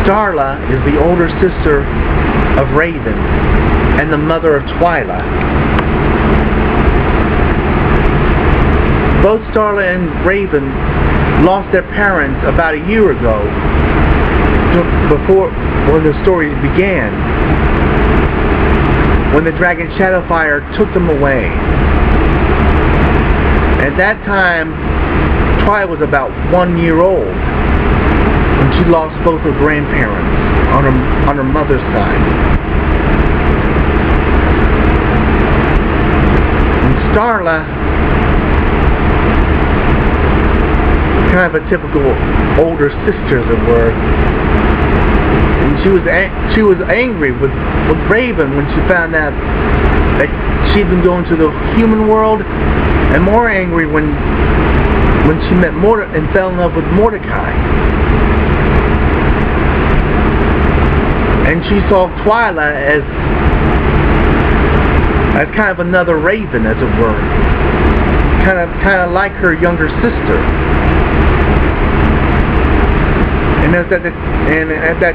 Starla is the older sister of Raven and the mother of Twila. Both Starla and Raven lost their parents about a year ago, before when the story began, when the dragon Shadowfire took them away. At that time, Twila was about 1 year old when she lost both her grandparents on her mother's side. And Starla, kind of a typical older sister, as it were, and she was angry with Raven when she found out that she'd been going to the human world, and more angry when she met and fell in love with Mordecai. And she saw Twila as kind of another Raven, as it were, kind of like her younger sister. And at that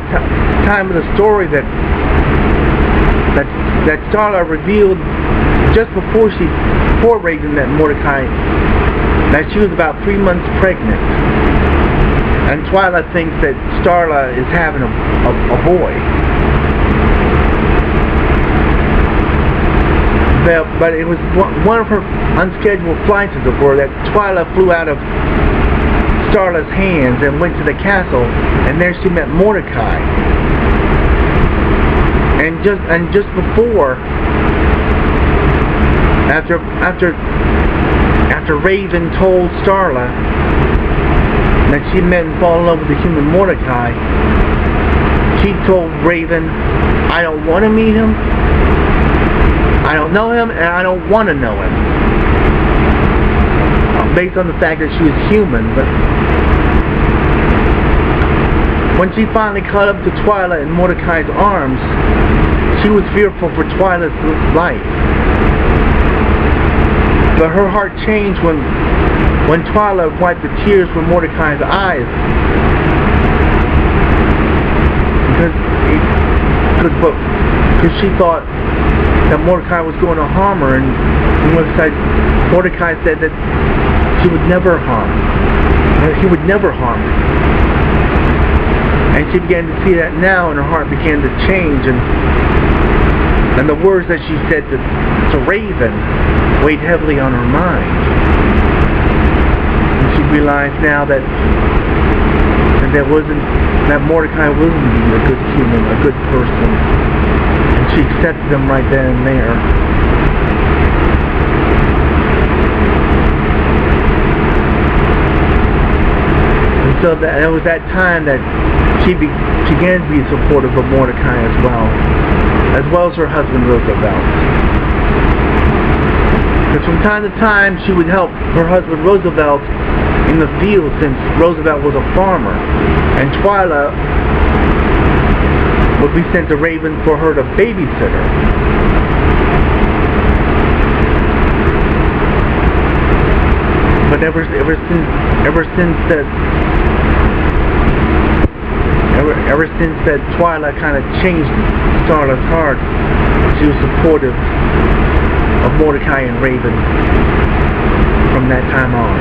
time of the story that Starla revealed just before Raven met Mordecai that she was about 3 months pregnant, and Twila thinks that Starla is having a boy. But it was one of her unscheduled flights, as it were, that Twila flew out of Starla's hands and went to the castle, and there she met Mordecai. And just before, after Raven told Starla that she met and fall in love with the human Mordecai, she told Raven, "I don't want to meet him, I don't know him, and I don't want to know him." Based on the fact that she was human. But when she finally caught up to Twila in Mordecai's arms, she was fearful for Twila's life. But her heart changed when Twila wiped the tears from Mordecai's eyes, because she thought that Mordecai was going to harm her, and Mordecai said that he would never harm her. And she began to see that now, and her heart began to change, and the words that she said to Raven weighed heavily on her mind. And she realized now that Mordecai wasn't indeed a good human, a good person, and she accepted him right then and there. So that it was that time that she began to be supportive of Mordecai as well as her husband Roosevelt. Because from time to time she would help her husband Roosevelt in the field, since Roosevelt was a farmer, and Twila would be sent to Raven for her to babysit her. But ever since that Twila kind of changed Starla's heart, she was supportive of Mordecai and Raven from that time on.